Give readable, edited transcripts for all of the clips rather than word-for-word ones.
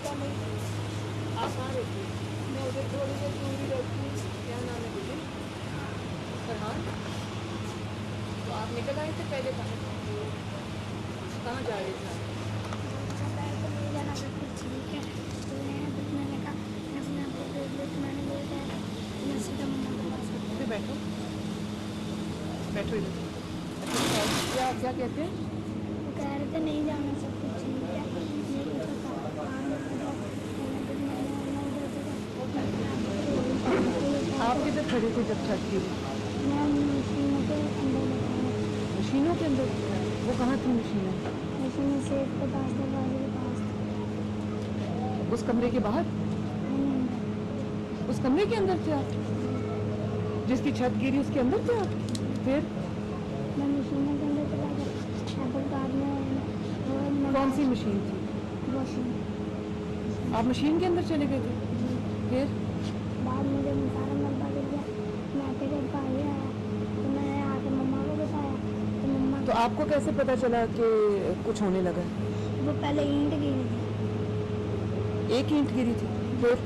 पता नहीं आप कहाँ रहती है। मैं उधर थोड़ी देर दूर ही रहती हूँ। क्या नाम है तुझे? फरहान। तो आप निकल आए थे पहले कहाँ जा रहे थे आप? तो नहीं जाना सब कुछ ठीक है तो मैंने कहा अपने आप को देख लो तो मैंने ले जाया मैं सीधा मम्मा के पास फिर बैठो बैठो इधर। क्या क्या कहते हैं? वो कह रहे थे नहीं जाना सब कुछ ठीक है मेरे को आप किधर खड़े थे जब छत गिरी? मैं मशीनों के अंदर बताऊँ मशीनों के अंदर? वो कहाँ थी मशीनें? मशीन सेफ के पास दरवाजे के पास उस कमरे के बाहर? उस कमरे के अंदर थे आप? जिसकी छत गिरी उसके अंदर थे आप? फिर मैं मशीनों के अंदर चला गया फिर बाद में कौन सी मशीन थी? वॉशिंग आप मशीन के अंदर चले गए थे? फिर बाद में जब सारा मलबा गिर गया मैं फिर घर पर आया तो मैंने आके मम्मा को बताया तो मम्मा तो आपको कैसे पता चला कि कुछ होने लगा? वो पहले ईंट गिरी थी एक ईंट गिरी थी। फिर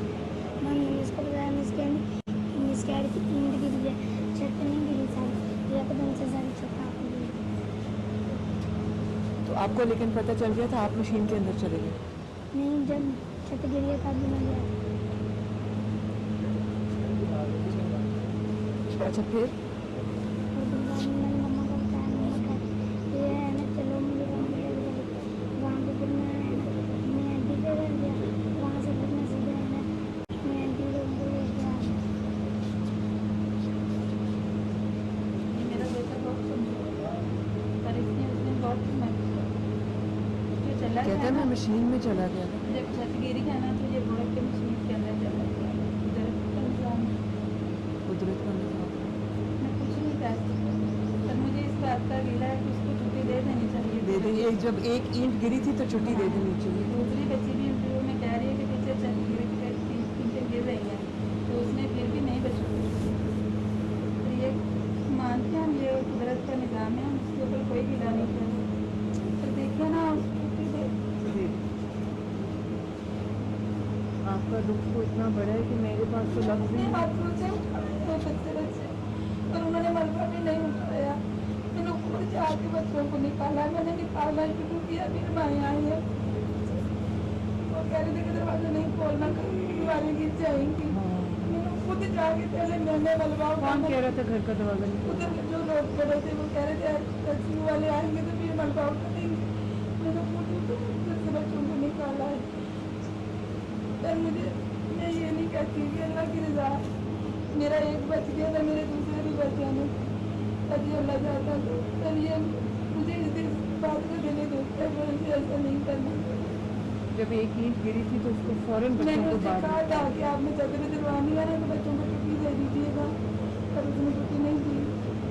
मैंने इसको बताया इसके ईंट गिरी है छत नहीं गिरी सारी एकदम से सारी छत काँप गई तो आपको लेकिन पता चल गया था आप मशीन के अंदर चले गए? नहीं जब छत गिरी है तब मैं गया अच्छा फिर और फिर बाद में मैंने मम्मा को बताया मम्मा कहा ये है ना चलो मुझे वहाँ पे फिर मैं आंटी के घर गया वहाँ से फिर मैं सीधे है ना मैं आंटी लोगों को ले गया मेरा बेटा बहुत कमजोर है पर इसने उसने बहुत हिम्मत जो चला कहते गया हैं ना मैं मशीन में चला गया था। जब छत गिरी है ना तो ये भाग के मशीन के अंदर चला गया इधर इंसान कुदरत का निजाम। मैं कुछ नहीं कह सकती पर मुझे इस बात का गिला है कि उसको छुट्टी दे देनी चाहिए दे देंगे जब एक ईंट गिरी थी तो छुट्टी दे देनी चाहिए। दूसरी बच्ची भी इंटरव्यू में कह रही है कि पीछे छत ईंटें गिर रही हैं तो उसने फिर भी नहीं बचा तो ये मानते हैं हम ये कुदरत का निज़ाम है हम उसके ऊपर कोई गिला नहीं कर पर देखिए ना उसकी जी। आपका दुख तो इतना बड़ा है कि मेरे पास तो लफ्ज़ अपने नहीं है। हाथों से उठाए थे बच्चे पर उन्होंने मलबा भी नहीं उठाया मैंने खुद जाके बच्चों को निकाला मैंने निकाला शुरू किया फिर माएँ आई है वो कह रहे थे कि दरवाजा नहीं खोलना दीवारें गिर जाएंगी मैंने खुद जाके पहले मैंने मलबा कौन कह रहा था घर का दरवाजा नहीं? उधर जो लोग खड़े थे वो कह रहे थे टैक्सी वाले आएंगे तो फिर मलबा उठा देंगे मैंने खुद उधर से बच्चों को निकाला है पर मुझे मैं ये नहीं कहती कि अल्लाह की रजा मेरा एक बच गया था मेरे दूसरे भी बच जाने तभी अल्लाह चाहता था पर ये मुझे इस बात को दिले देखता है मुझे ऐसा नहीं करना जब एक ईंट गिरी थी तो उसको फौरन बच्चों मैंने को उससे बाहर कहा था कि आपने चक्कर दिलवानी है ना तो बच्चों को छुट्टी दे दीजिएगा पर उसने छुट्टी नहीं दी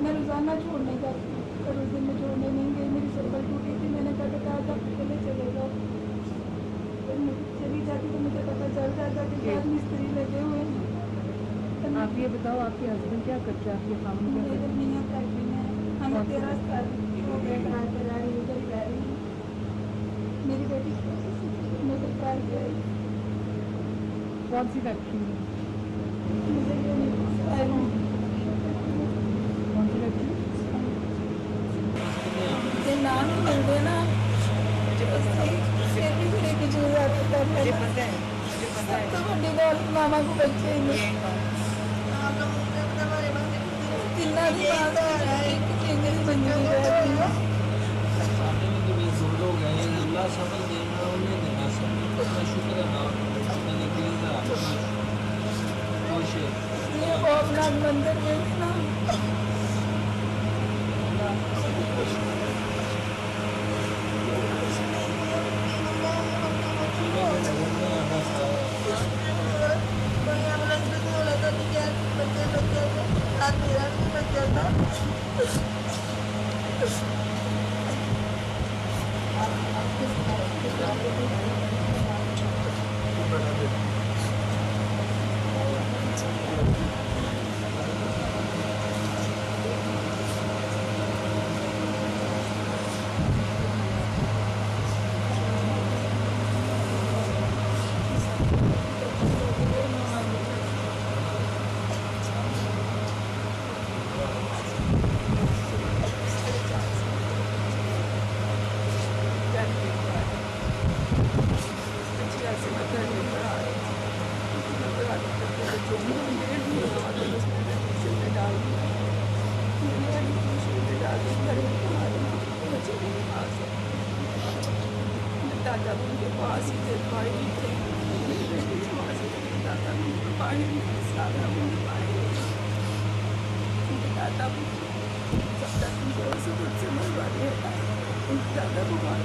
मैं रोज़ाना छोड़ने जाती पर उस दिन मैं छोड़ने नहीं गई मेरी सर्कल टूटी थी मैंने कहा था चले चले जाओ पर मुझे चली जाती तो मुझे पता चल जाता कि बहुत मिस्त्री लगे हुए हैं आप ये बताओ आपके हस्बैंड क्या करते हैं? आपके खामन क्या मेरे करते हैं? मियाँ फैक्ट्री में हम 13 साल की हो गए किराए पर जा रही उधर ही रह रही हूँ मेरी बेटी मैं तो कार के आई कौन सी फैक्ट्री में? मुझे ये नहीं पता कौन सी फैक्ट्री? ये नाम ही मिल गए ना जो फिर भी बड़े की चीज़ आती कर लेना सब तो बड़ी बात मामा को बच्चे ही नहीं कितना भी बात इंग्लिश बनी हुई रहती है सामने में तो ये जोड़ हो गए अल्लाह समझ देना उन्हें देना सब अपना शुक्र है मैंने दिल का खुश है ये वो अपना मंदिर में भी ना दादा भी उनके पास ही थे, भाई भी थे, मेरी बेटी की माँ से मेरे दादा भी उनको पानी नहीं, सारा मुझे पानी नहीं, उनके दादा भी 17 दिन से मरवा दिया था, उनके दादा को मार